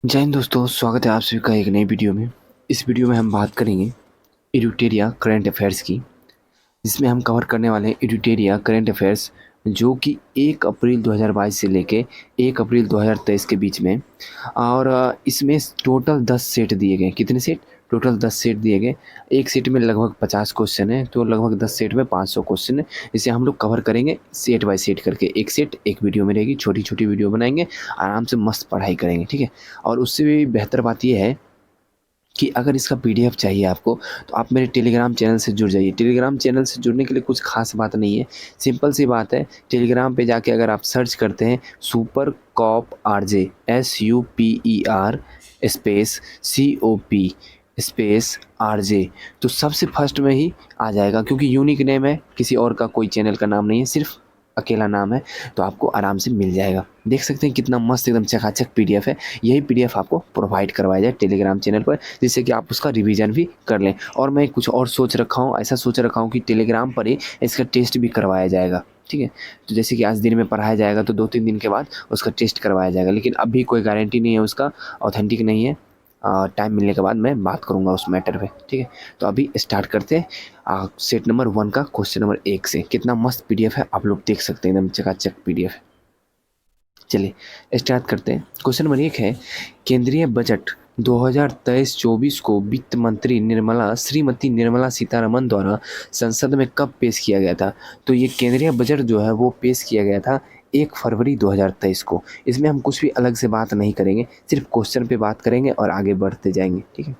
जय हिंद दोस्तों, स्वागत है आप सभी का एक नई वीडियो में। इस वीडियो में हम बात करेंगे एडुटेरिया करंट अफेयर्स की, जिसमें हम कवर करने वाले हैं एडुटेरिया करंट अफेयर्स जो कि 1 अप्रैल 2022 से लेके 1 अप्रैल 2023 के बीच में। और इसमें टोटल 10 सेट दिए गए। कितने सेट? टोटल 10 सेट दिए गए। एक सेट में लगभग 50 क्वेश्चन है, तो लगभग 10 सेट में 500 क्वेश्चन है। इसे हम लोग कवर करेंगे सेट बाय सेट करके। एक सेट एक वीडियो में रहेगी, छोटी छोटी वीडियो बनाएंगे, आराम से मस्त पढ़ाई करेंगे, ठीक है। और उससे भी बेहतर बात यह है कि अगर इसका पीडीएफ चाहिए आपको, तो आप मेरे टेलीग्राम चैनल से जुड़ जाइए। टेलीग्राम चैनल से जुड़ने के लिए कुछ खास बात नहीं है, सिंपल सी बात है। टेलीग्राम पे जाके अगर आप सर्च करते हैं super cop RJ, SUPER space COP space RJ, तो सबसे फर्स्ट में ही आ जाएगा, क्योंकि यूनिक नेम है, किसी और का कोई चैनल का नाम नहीं है, सिर्फ अकेला नाम है। तो आपको आराम से मिल जाएगा। देख सकते हैं कितना मस्त एकदम चकाचक पीडीएफ है। यही पीडीएफ आपको प्रोवाइड करवाया जाए टेलीग्राम चैनल पर, जिससे कि आप उसका रिवीजन भी कर लें। और मैं कुछ और सोच रखा हूँ, ऐसा सोच रखा हूँ कि टेलीग्राम पर ही इसका टेस्ट भी करवाया जाएगा, ठीक है। तो जैसे कि आज दिन में पढ़ाया जाएगा, तो 2-3 दिन के बाद उसका टेस्ट करवाया जाएगा, लेकिन अभी कोई गारंटी नहीं है, उसका ऑथेंटिक नहीं है। टाइम मिलने के बाद मैं बात करूँगा उस मैटर पे, ठीक है। तो अभी स्टार्ट करते हैं सेट नंबर 1 का क्वेश्चन नंबर 1 से। कितना मस्त पीडीएफ है, आप लोग देख सकते हैं, एकदम चकाचक पीडीएफ है। चलिए स्टार्ट करते हैं। क्वेश्चन नंबर 1 है, केंद्रीय बजट 2023-24 को वित्त मंत्री श्रीमती निर्मला सीतारमण द्वारा संसद में कब पेश किया गया था? तो ये केंद्रीय बजट जो है वो पेश किया गया था 1 फरवरी 2023 को। इसमें हम कुछ भी अलग से बात नहीं करेंगे, सिर्फ क्वेश्चन पे बात करेंगे और आगे बढ़ते जाएंगे, ठीक है।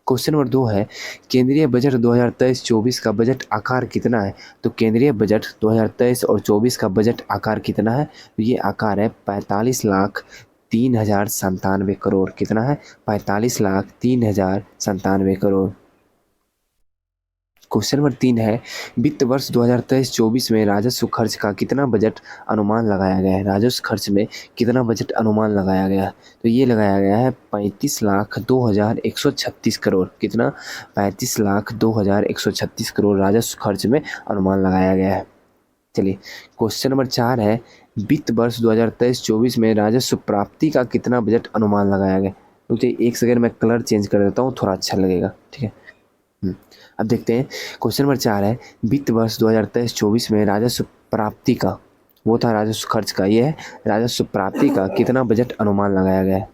क्वेश्चन नंबर 2 है, केंद्रीय बजट 2023-24 का बजट आकार कितना है? तो केंद्रीय बजट 2023 और 24 का बजट आकार कितना है? तो ये आकार है 45,03,97 करोड़। कितना है? 45,03,97 करोड़। क्वेश्चन नंबर 3 है, वित्त वर्ष 2023-24 में राजस्व खर्च का कितना बजट अनुमान लगाया गया है? राजस्व खर्च में कितना बजट अनुमान लगाया गया है? तो ये लगाया गया है 35,02,136 करोड़। कितना? 35,02,136 करोड़ राजस्व खर्च में अनुमान लगाया गया है। चलिए क्वेश्चन नंबर 4 है, वित्त वर्ष 2023-24 में राजस्व प्राप्ति का कितना बजट अनुमान लगाया गया? क्योंकि एक सेकंड मैं कलर चेंज कर देता हूँ, थोड़ा अच्छा लगेगा, ठीक है। अब देखते हैं। क्वेश्चन नंबर 4 है, वित्त वर्ष 2023-24 में राजस्व प्राप्ति का, वो था राजस्व खर्च का, ये है राजस्व प्राप्ति का कितना बजट अनुमान लगाया गया है?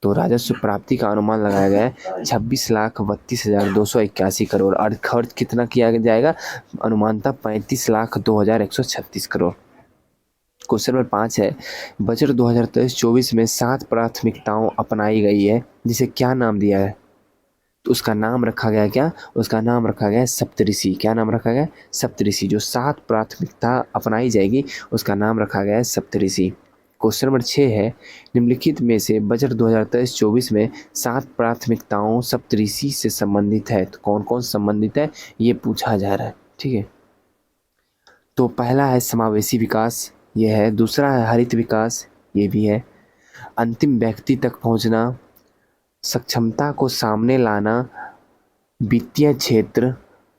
तो राजस्व प्राप्ति का अनुमान लगाया गया है 26,32,281 करोड़। और खर्च कितना किया जाएगा? अनुमान था 35,02,136 करोड़। क्वेश्चन नंबर 5 है, बजट 2023-24 में 7 प्राथमिकताओं अपनाई गई है, जिसे क्या नाम दिया है? तो उसका नाम रखा गया क्या? उसका नाम रखा गया सप्तऋषि। क्या नाम रखा गया? सप्तऋषि। जो 7 प्राथमिकता अपनाई जाएगी, उसका नाम रखा गया है सप्तऋषि। क्वेश्चन नंबर 6 है, निम्नलिखित में से बजट 2023-24 में 7 प्राथमिकताओं सप्तऋषि से संबंधित है, तो कौन कौन संबंधित है ये पूछा जा रहा है, ठीक है। तो पहला है समावेशी विकास, ये है। दूसरा है हरित विकास, ये भी है। अंतिम व्यक्ति तक पहुंचना, सक्षमता को सामने लाना, वित्तीय क्षेत्र,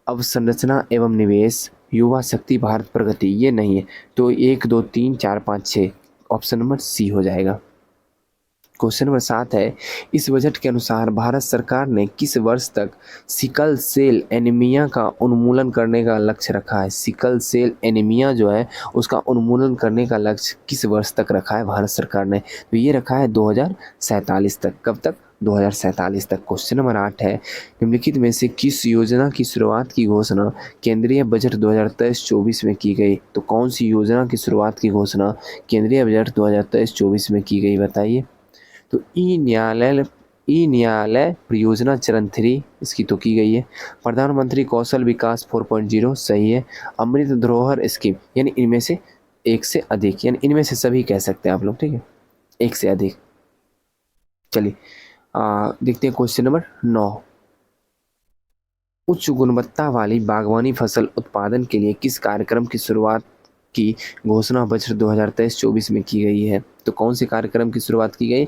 अवसंरचना एवं निवेश, युवा शक्ति, भारत प्रगति, ये नहीं है। तो 1 2 3 4 5 6 ऑप्शन नंबर सी हो जाएगा। क्वेश्चन नंबर 7 है, इस बजट के अनुसार भारत सरकार ने किस वर्ष तक सिकल सेल एनीमिया का उन्मूलन करने का लक्ष्य रखा है? सिकल सेल एनीमिया जो है उसका उन्मूलन करने का लक्ष्य किस वर्ष तक रखा है भारत सरकार ने? तो ये रखा है 2047 तक। कब तक? 2047 तक। क्वेश्चन नंबर 8 है, निम्नलिखित में से किस योजना की शुरुआत की घोषणा केंद्रीय बजट 2023-24 में की गई? तो कौन सी योजना की शुरुआत की घोषणा केंद्रीय बजट 2023-24 में की गई, बताइए। तो ई न्यायालय परियोजना चरण 3, इसकी तो की गई है। प्रधानमंत्री कौशल विकास 4.0, सही है। अमृत धरोहर स्कीम, यानी इनमें से एक से अधिक, यानी इनमें से सभी कह सकते हैं आप लोग, ठीक है, एक से अधिक। चलिए देखते हैं क्वेश्चन नंबर 9, उच्च गुणवत्ता वाली बागवानी फसल उत्पादन के लिए किस कार्यक्रम की शुरुआत की घोषणा बजट 2023-24 में की गई है? तो कौन से कार्यक्रम की शुरुआत की गई?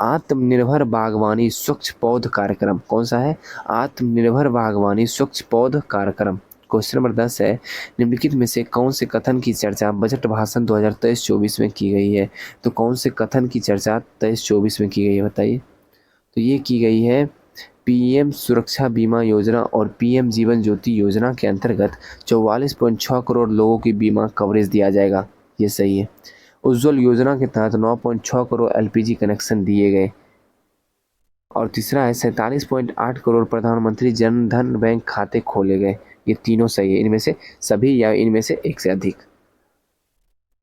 आत्मनिर्भर बागवानी स्वच्छ पौध कार्यक्रम। कौन सा है? आत्मनिर्भर बागवानी स्वच्छ पौध कार्यक्रम। क्वेश्चन नंबर 10 है, निम्नलिखित में से कौन से कथन की चर्चा बजट भाषण 2023-24 में की गई है? तो कौन से कथन की चर्चा 23-24 में की गई है, बताइए। तो ये की गई है पीएम सुरक्षा बीमा योजना और पीएम जीवन ज्योति योजना के अंतर्गत 44.6 करोड़ लोगों की बीमा कवरेज दिया जाएगा। ये सही है। उज्ज्वल योजना के तहत 9.6 करोड़ एलपीजी कनेक्शन दिए गए। और तीसरा है 47.8 करोड़ प्रधानमंत्री जन धन बैंक खाते खोले गए। ये तीनों सही है, इनमें से सभी या इनमें से एक से अधिक।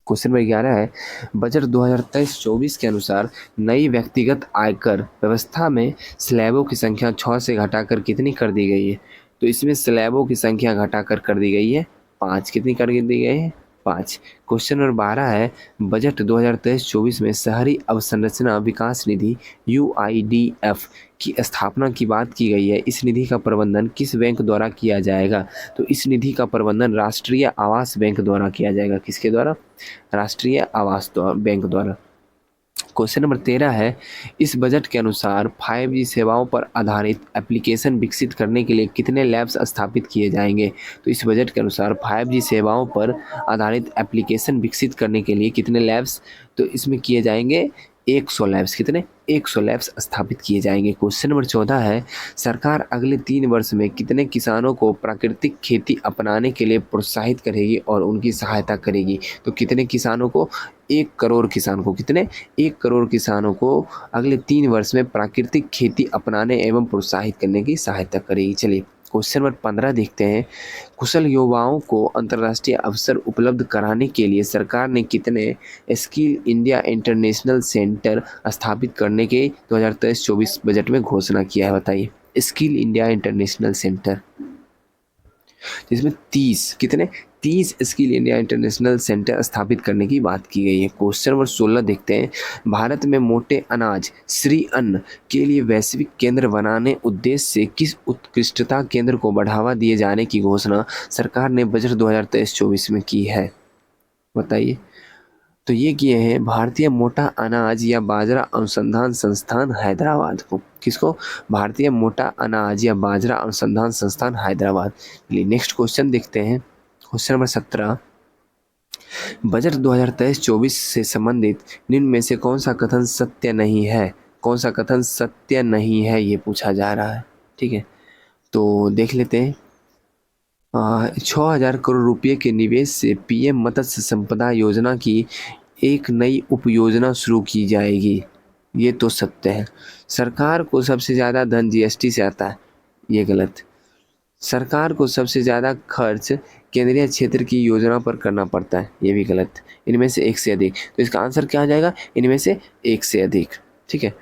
क्वेश्चन नंबर 11 है बजट 2023-24 के अनुसार नई व्यक्तिगत आयकर व्यवस्था में स्लैबों की संख्या 6 से घटाकर कितनी कर दी गई है? तो इसमें स्लैबों की संख्या घटाकर कर दी गई है 5। कितनी कर दी गई है? 5। क्वेश्चन नंबर 12 है बजट 2023-24 में शहरी अवसंरचना विकास निधि UIDF की स्थापना की बात की गई है। इस निधि का प्रबंधन किस बैंक द्वारा किया जाएगा? तो इस निधि का प्रबंधन राष्ट्रीय आवास बैंक द्वारा किया जाएगा। किसके द्वारा? राष्ट्रीय आवास बैंक द्वारा। क्वेश्चन नंबर 13 है इस बजट के अनुसार 5G सेवाओं पर आधारित एप्लीकेशन विकसित करने के लिए कितने लैब्स स्थापित किए जाएंगे? तो इस बजट के अनुसार 5G सेवाओं पर आधारित एप्लीकेशन विकसित करने के लिए कितने लैब्स? तो इसमें किए जाएंगे 100 लैब्स। कितने? 100 लैब्स स्थापित किए जाएंगे। क्वेश्चन नंबर 14 है सरकार अगले 3 वर्ष में कितने किसानों को प्राकृतिक खेती अपनाने के लिए प्रोत्साहित करेगी और उनकी सहायता करेगी? तो कितने किसानों को? 1 करोड़ किसान को। कितने? 1 करोड़ किसानों को अगले 3 वर्ष में प्राकृतिक खेती अपनाने एवं प्रोत्साहित करने की सहायता करेगी। चलिए क्वेश्चन नंबर 15 देखते हैं कुशल युवाओं को अंतर्राष्ट्रीय अवसर उपलब्ध कराने के लिए सरकार ने कितने स्किल इंडिया इंटरनेशनल सेंटर स्थापित करने के 2023-24 बजट में घोषणा किया है? बताइए। स्किल इंडिया इंटरनेशनल सेंटर, जिसमें 30 कितने 30 स्किल इंडिया इंटरनेशनल सेंटर स्थापित करने की बात की गई है। क्वेश्चन नंबर 16 देखते हैं भारत में मोटे अनाज श्री अन्न के लिए वैश्विक केंद्र बनाने उद्देश्य से किस उत्कृष्टता केंद्र को बढ़ावा दिए जाने की घोषणा सरकार ने बजट 2023-24 में की है? बताइए। तो ये किए हैं भारतीय मोटा अनाज या बाजरा अनुसंधान संस्थान हैदराबाद को। किसको? भारतीय मोटा अनाज या बाजरा अनुसंधान संस्थान हैदराबाद। नेक्स्ट क्वेश्चन देखते हैं क्वेश्चन नंबर 17 बजट 2023-24 से संबंधित निम्न में से कौन सा कथन सत्य नहीं है? कौन सा कथन सत्य नहीं है ये पूछा जा रहा है। ठीक है, तो देख लेते हैं। 6,000 करोड़ रुपये के निवेश से पीएम मत्स्य संपदा योजना की एक नई उपयोजना शुरू की जाएगी। ये तो सत्य है। सरकार को सबसे ज़्यादा धन जीएसटी से आता है। ये गलत। सरकार को सबसे ज़्यादा खर्च केंद्रीय क्षेत्र की योजना पर करना पड़ता है। ये भी गलत। इनमें से एक से अधिक। तो इसका आंसर क्या आ जाएगा? इनमें से एक से अधिक। ठीक है,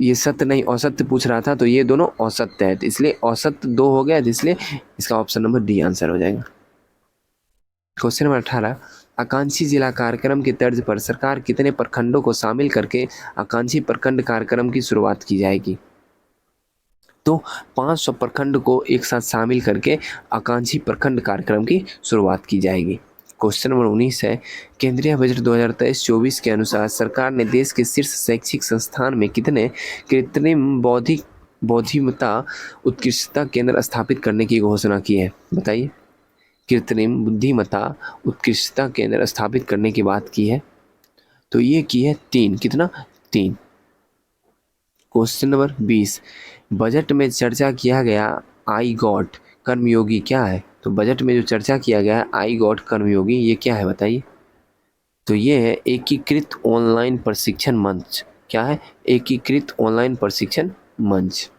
ये सत्य नहीं असत्य पूछ रहा था, तो ये दोनों असत्य है, तो इसलिए असत्य 2 हो गया, इसलिए इसका ऑप्शन नंबर डी आंसर हो जाएगा। क्वेश्चन नंबर 18 आकांक्षी जिला कार्यक्रम के तर्ज पर सरकार कितने प्रखंडों को शामिल करके आकांक्षी प्रखंड कार्यक्रम की शुरुआत की जाएगी? तो 500 प्रखंड को एक साथ शामिल करके आकांक्षी प्रखंड कार्यक्रम की शुरुआत की जाएगी। क्वेश्चन नंबर 19 है केंद्रीय बजट 2023-24 के अनुसार सरकार ने देश के शीर्ष शैक्षिक संस्थान में कितने कृत्रिम बौद्धिमत्ता उत्कृष्टता केंद्र स्थापित करने की घोषणा की है? बताइए। कृत्रिम बुद्धिमत्ता उत्कृष्टता केंद्र स्थापित करने की बात की है, तो ये की है 3। कितना? 3। क्वेश्चन नंबर 20 बजट में चर्चा किया गया आई गॉट कर्मयोगी क्या है? तो बजट में जो चर्चा किया गया है आई गॉट कर्मयोगी, ये क्या है? बताइए। तो ये है एकीकृत ऑनलाइन प्रशिक्षण मंच। क्या है? एकीकृत ऑनलाइन प्रशिक्षण मंच।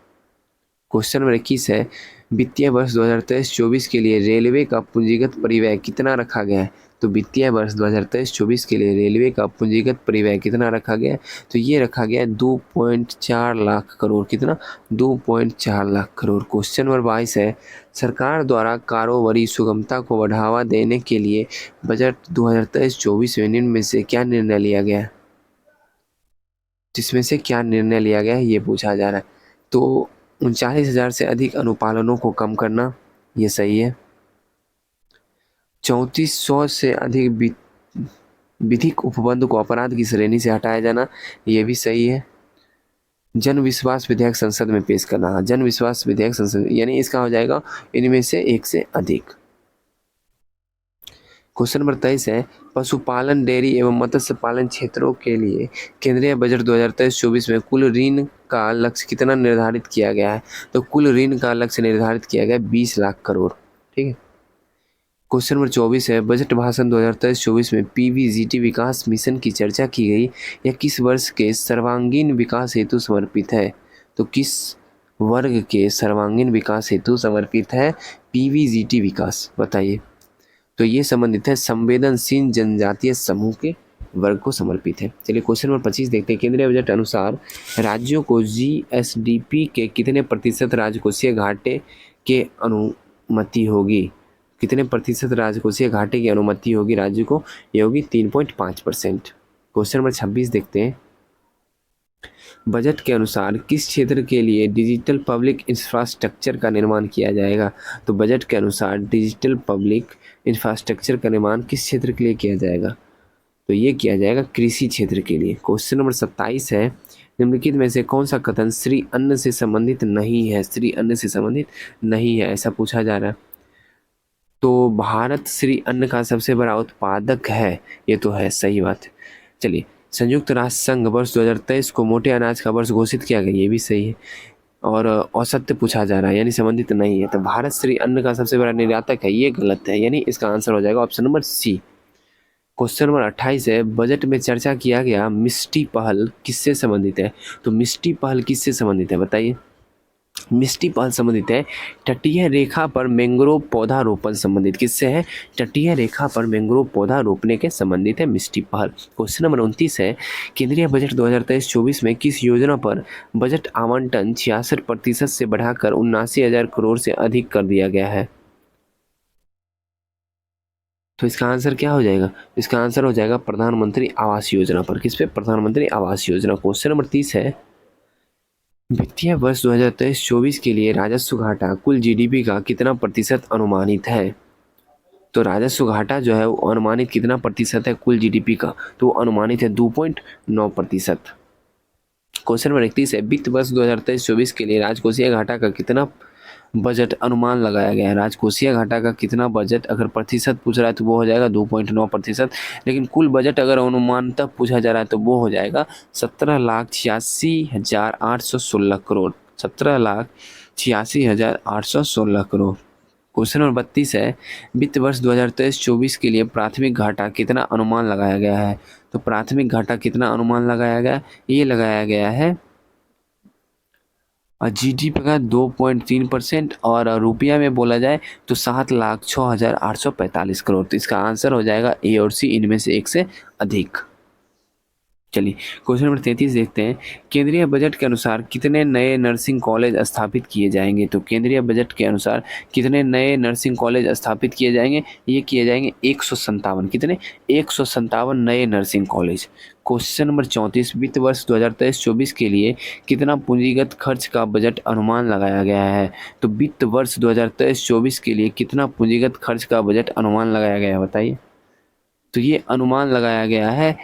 क्वेश्चन नंबर 21 है वित्तीय वर्ष 2023-24 के लिए रेलवे का पूंजीगत परिव्यय कितना रखा गया है? तो वित्तीय वर्ष 2023-24 के लिए रेलवे का पूंजीगत परिव्यय कितना रखा गया है? तो ये रखा गया है 2.4 लाख करोड़। कितना? 2.4 लाख करोड़। क्वेश्चन नंबर 22 है सरकार द्वारा कारोबारी सुगमता को बढ़ावा देने के लिए बजट 2023-24 में निम्न में से क्या निर्णय लिया गया है? जिसमें से क्या निर्णय लिया गया है ये पूछा जा रहा है। तो 39,000 से अधिक अनुपालनों को कम करना, ये सही है। 3400 से अधिक विधिक उपबंध को अपराध की श्रेणी से हटाया जाना, ये भी सही है। जन विश्वास विधेयक संसद में पेश करना, जन विश्वास विधेयक संसद, यानी इसका हो जाएगा इनमें से एक से अधिक। क्वेश्चन नंबर 23 है पशुपालन, डेयरी एवं मत्स्य पालन क्षेत्रों के लिए केंद्रीय बजट 2023-24 में कुल ऋण का लक्ष्य कितना निर्धारित किया गया है? तो कुल ऋण का लक्ष्य निर्धारित किया गया 20 लाख करोड़। ठीक है। क्वेश्चन नंबर 24 है, बजट भाषण 2023-24 में पीवीजीटी विकास मिशन की चर्चा की गई। यह किस वर्ष के सर्वांगीण विकास हेतु समर्पित है? तो किस वर्ग के सर्वांगीण विकास हेतु समर्पित है पीवीजीटी विकास? बताइए। तो ये संबंधित है संवेदनशील जनजातीय समूह के वर्ग को समर्पित है। चलिए क्वेश्चन नंबर 25 देखते हैं। केंद्रीय बजट अनुसार राज्यों को जीएसडीपी के कितने प्रतिशत राजकोषीय घाटे के अनुमति होगी? कितने प्रतिशत राजकोषीय घाटे की अनुमति होगी राज्य को? ये होगी 3.5%। क्वेश्चन नंबर 26 देखते हैं। बजट के अनुसार किस क्षेत्र के लिए डिजिटल पब्लिक इंफ्रास्ट्रक्चर का निर्माण किया जाएगा? तो बजट के अनुसार डिजिटल पब्लिक इंफ्रास्ट्रक्चर का निर्माण किस क्षेत्र के लिए किया जाएगा? तो ये किया जाएगा कृषि क्षेत्र के लिए। क्वेश्चन नंबर 27 है, निम्नलिखित में से कौन सा कथन श्री अन्न से संबंधित नहीं है? श्री अन्न से संबंधित नहीं है, ऐसा पूछा जा रहा है। तो भारत श्री अन्न का सबसे बड़ा उत्पादक है, ये तो है, सही बात है। चलिए, संयुक्त राष्ट्र संघ वर्ष 2023 को मोटे अनाज का वर्ष घोषित किया गया, ये भी सही है। और औसत्य पूछा जा रहा है, यानी संबंधित नहीं है। तो भारत श्री अन्न का सबसे बड़ा निर्यातक है, ये गलत है, यानी इसका आंसर हो जाएगा option number C. Question number 28 है, बजट में चर्चा किया गया मिष्टी पहल किससे संबंधित है? तो मिष्टी पहल किससे संबंधित है, बताइए। मिष्टी पहल संबंधित है तटीय रेखा पर मैंग्रोव पौधा रोपण संबंधित। किससे है? तटीय रेखा पर मैंग्रोव पौधा रोपने के संबंधित है मिष्टी पहल। क्वेश्चन नंबर 29 है, केंद्रीय बजट 2023-24 में किस योजना पर बजट आवंटन 66% से बढ़ाकर 79,000 करोड़ से अधिक कर दिया गया है? तो इसका आंसर क्या हो जाएगा? इसका आंसर हो जाएगा प्रधानमंत्री आवास योजना पर। किस पे? प्रधानमंत्री आवास योजना। क्वेश्चन नंबर 30 है, वित्तीय वर्ष 2023-24 के लिए राजस्व घाटा कुल जीडीपी का कितना प्रतिशत अनुमानित है? तो राजस्व घाटा जो है वो अनुमानित कितना प्रतिशत है कुल जीडीपी का? तो अनुमानित है 2.9%। क्वेश्चन नंबर 31 है, वित्त वर्ष 2023-24 के लिए राजकोषीय घाटा का कितना बजट अनुमान लगाया गया है? राजकोषीय घाटा का कितना बजट, अगर प्रतिशत पूछ रहा है तो वो हो जाएगा 2.9%, लेकिन कुल बजट अगर अनुमान तक पूछा जा रहा है तो वो हो जाएगा 17,86,816 करोड़। 17,86,816 करोड़। क्वेश्चन नंबर 32 है, वित्त वर्ष 2023-24 के लिए प्राथमिक घाटा कितना अनुमान लगाया गया है? तो प्राथमिक घाटा कितना अनुमान लगाया गया? ये लगाया गया है जीडीपी का 2.3%, और रुपया में बोला जाए तो 7,06,845 करोड़। तो इसका आंसर हो जाएगा ए और सी, इनमें से एक से अधिक। चलिए क्वेश्चन नंबर 33 देखते हैं। केंद्रीय बजट के अनुसार कितने नए नर्सिंग कॉलेज स्थापित किए जाएंगे? तो केंद्रीय बजट के अनुसार कितने नए नर्सिंग कॉलेज स्थापित किए जाएंगे? ये किए जाएंगे 157। कितने? 157 नए नर्सिंग कॉलेज। क्वेश्चन नंबर 34, वित्त वर्ष 2023-24 के लिए कितना पूंजीगत खर्च का बजट अनुमान लगाया गया है? तो वित्त वर्ष 2023-24 के लिए कितना पूंजीगत खर्च का बजट अनुमान लगाया गया है, बताइए। तो ये अनुमान लगाया गया है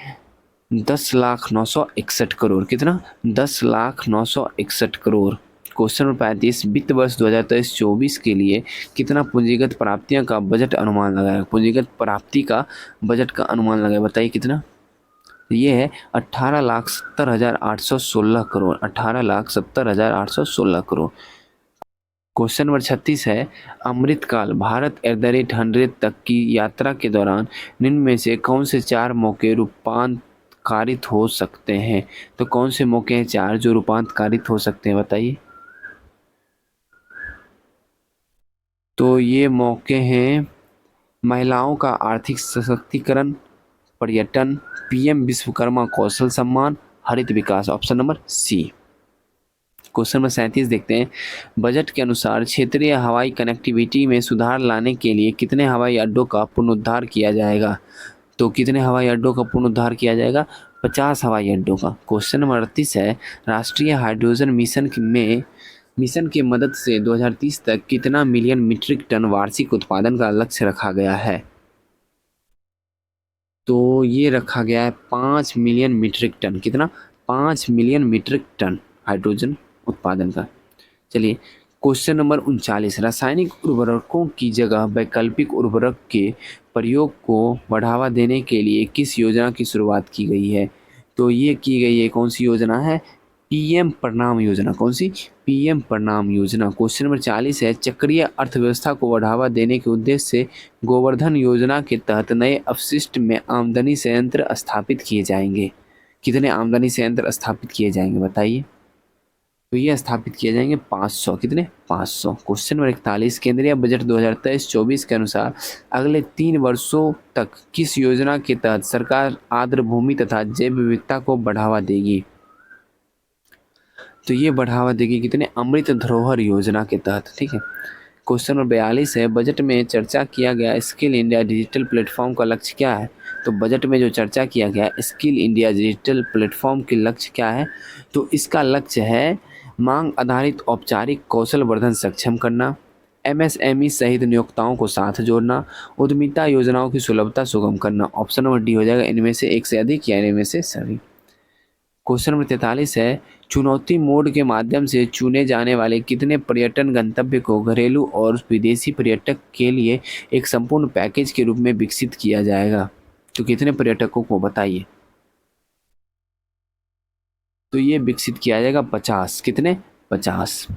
10,09,61 करोड़। कितना? 10,09,61 करोड़। क्वेश्चन नंबर 35, वित्त वर्ष 2023-24 के लिए कितना पूंजीगत प्राप्तियां का बजट अनुमान लगाया? पूंजीगत प्राप्ति का बजट का अनुमान लगाया, बताइए कितना? ये है 18,70,816 करोड़। 18,70,816 करोड़। क्वेश्चन नंबर 36 है, अमृतकाल भारत @100 तक की यात्रा के दौरान निम्न में से कौन से 4 मौके रूपांतरित हो सकते हैं? तो कौन से मौके हैं 4 जो रूपांतरित हो सकते हैं, बताइए। तो ये मौके हैं महिलाओं का आर्थिक सशक्तिकरण, पर्यटन, पीएम विश्वकर्मा कौशल सम्मान, हरित विकास। Option number C. Question number 37 देखते हैं, बजट के अनुसार क्षेत्रीय हवाई कनेक्टिविटी में सुधार लाने के लिए कितने हवाई अड्डों का पुनरुद्धार किया जाएगा? तो कितने हवाई अड्डों का पुनरुद्धार किया जाएगा? 50 हवाई अड्डों का। क्वेश्चन नंबर 38 है, राष्ट्रीय हाइड्रोजन मिशन की मदद से 2030 तक कितना मिलियन मीट्रिक टन वार्षिक उत्पादन का लक्ष्य रखा गया है? तो ये रखा गया है 5 मिलियन मीट्रिक टन। कितना? 5 मिलियन मीट्रिक टन हाइड्रोजन उत्पादन का। चलिए क्वेश्चन नंबर 39, रासायनिक उर्वरकों की जगह वैकल्पिक उर्वरक के प्रयोग को बढ़ावा देने के लिए किस योजना की शुरुआत की गई है? तो ये की गई है, कौन सी योजना है? पीएम प्रणाम योजना। कौन सी? पीएम प्रणाम योजना। क्वेश्चन नंबर 40 है, चक्रीय अर्थव्यवस्था को बढ़ावा देने के उद्देश्य से गोवर्धन योजना के तहत नए अपशिष्ट में आमदनी संयंत्र स्थापित किए जाएंगे। कितने आमदनी संयंत्र स्थापित किए जाएंगे बताइए? तो ये स्थापित किए जाएंगे 500। कितने? 500। क्वेश्चन नंबर 41, केंद्रीय बजट 2023-24 के अनुसार अगले 3 वर्षों तक किस योजना के तहत सरकार आर्द्र भूमि तथा जैव विविधता को बढ़ावा देगी? तो ये बढ़ावा देगी कितने? अमृत धरोहर योजना के तहत। ठीक है। क्वेश्चन नंबर 42 है, बजट में चर्चा किया गया स्किल इंडिया डिजिटल प्लेटफॉर्म का लक्ष्य क्या है? तो बजट में जो चर्चा किया गया स्किल इंडिया डिजिटल प्लेटफॉर्म के लक्ष्य क्या है? तो इसका लक्ष्य है मांग आधारित औपचारिक कौशल वर्धन सक्षम करना, एमएसएमई सहित नियोक्ताओं को साथ जोड़ना, उद्यमिता योजनाओं की सुलभता सुगम करना। ऑप्शन नंबर डी हो जाएगा, इनमें से एक से अधिक या इनमें से सभी। क्वेश्चन नंबर 43 है, चुनौती मोड के माध्यम से चुने जाने वाले कितने पर्यटन गंतव्य को घरेलू और विदेशी पर्यटक के लिए एक संपूर्ण पैकेज के रूप में विकसित किया जाएगा? तो कितने पर्यटकों को बताइए? तो ये विकसित किया जाएगा 50। कितने? 50।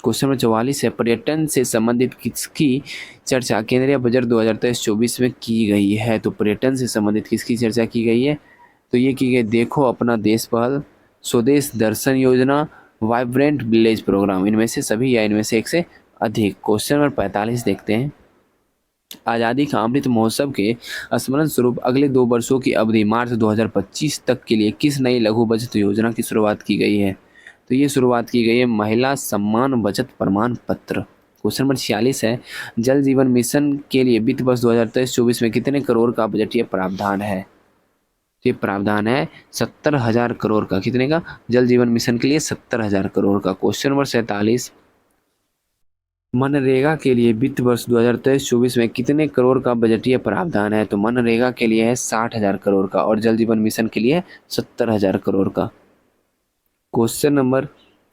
क्वेश्चन नंबर 44 है, पर्यटन से संबंधित किसकी चर्चा केंद्रीय बजट 2023-24 में की गई है? तो पर्यटन से संबंधित किसकी चर्चा की गई है? तो ये की गई देखो अपना देश पहल, स्वदेश दर्शन योजना, वाइब्रेंट विलेज प्रोग्राम। इनमें से सभी या इनमें से एक से अधिक। क्वेश्चन नंबर 45 देखते हैं, आज़ादी का अमृत महोत्सव के स्मरण स्वरूप अगले 2 वर्षों की अवधि मार्च 2025 तक के लिए किस नई लघु बचत योजना की शुरुआत की गई है? तो ये शुरुआत की गई है महिला सम्मान बचत प्रमाण पत्र। क्वेश्चन नंबर 46 है, जल जीवन मिशन के लिए वित्त वर्ष 2023-24 में कितने करोड़ का बजटीय प्रावधान है? ये प्रावधान है 70,000 करोड़ का। कितने का? जल जीवन मिशन के लिए 70,000 करोड़ का। क्वेश्चन नंबर 47, मनरेगा के लिए वित्त वर्ष 2023-24 में कितने करोड़ का बजटीय प्रावधान है? तो मनरेगा के लिए है 60,000 करोड़ का और जल जीवन मिशन के लिए 70,000 करोड़ का। क्वेश्चन नंबर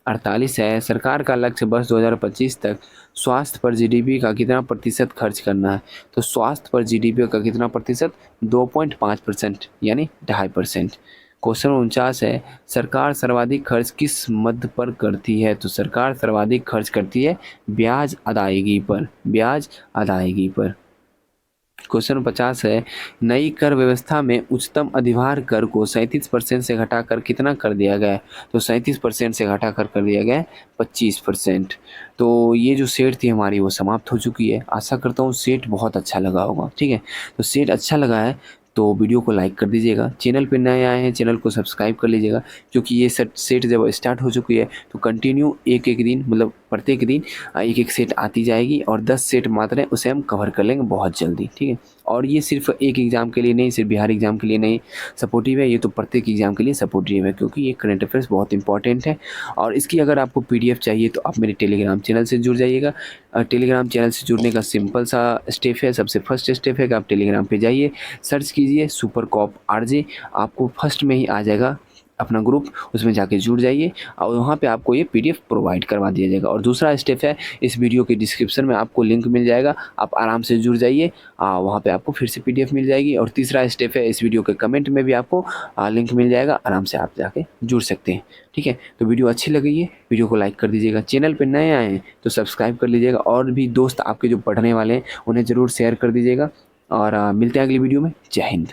48 है, सरकार का लक्ष्य वर्ष 2025 तक स्वास्थ्य पर जीडीपी का कितना प्रतिशत खर्च करना है? तो स्वास्थ्य पर जीडीपी का कितना प्रतिशत? 2.5% यानी 2.5%। क्वेश्चन 49 है, सरकार सर्वाधिक खर्च किस मद पर करती है? तो सरकार सर्वाधिक खर्च करती है ब्याज अदायगी पर। ब्याज अदायगी पर। क्वेश्चन 50 है, नई कर व्यवस्था में उच्चतम अधिभार कर को 37% से घटाकर कितना कर दिया गया है? तो 37% से घटाकर कर दिया गया है 25%। तो ये जो सेट थी हमारी वो समाप्त हो चुकी है। आशा करता हूँ सेट बहुत अच्छा लगा होगा। ठीक है, तो सेट अच्छा लगा है तो वीडियो को लाइक कर दीजिएगा। चैनल पे नए आए हैं चैनल को सब्सक्राइब कर लीजिएगा, क्योंकि ये सेट जब स्टार्ट हो चुकी है तो कंटिन्यू एक दिन मतलब प्रत्येक दिन एक सेट आती जाएगी और 10 सेट मात्र है, उसे हम कवर कर लेंगे बहुत जल्दी। ठीक है, और ये सिर्फ एक एग्ज़ाम के लिए नहीं, सिर्फ बिहार एग्ज़ाम के लिए नहीं सपोर्टिव है, ये तो प्रत्येक एग्ज़ाम के लिए सपोर्टिव है, क्योंकि ये करंट अफेयर्स बहुत इंपॉर्टेंट है। और इसकी अगर आपको PDF चाहिए तो आप मेरे टेलीग्राम चैनल से जुड़ जाइएगा। टेलीग्राम चैनल से जुड़ने का सिंपल सा स्टेप है, सबसे फर्स्ट स्टेप है कि आप टेलीग्राम पे जाइए, सर्च कीजिए सुपर कॉप RJ, आपको फर्स्ट में ही आ जाएगा अपना ग्रुप, उसमें जाके जुड़ जाइए और वहाँ पे आपको ये PDF प्रोवाइड करवा दिया जाएगा। और दूसरा स्टेप है, इस वीडियो के डिस्क्रिप्शन में आपको लिंक मिल जाएगा, आप आराम से जुड़ जाइए, वहाँ पे आपको फिर से PDF मिल जाएगी। और तीसरा स्टेप है, इस वीडियो के कमेंट में भी आपको लिंक मिल जाएगा, आराम से आप जाके जुड़ सकते हैं। ठीक है, तो वीडियो अच्छी लगी है वीडियो को लाइक कर दीजिएगा, चैनल पर नए आए हैं तो सब्सक्राइब कर लीजिएगा, और भी दोस्त आपके जो पढ़ने वाले हैं उन्हें ज़रूर शेयर कर दीजिएगा। और मिलते हैं अगली वीडियो में। जय हिंद।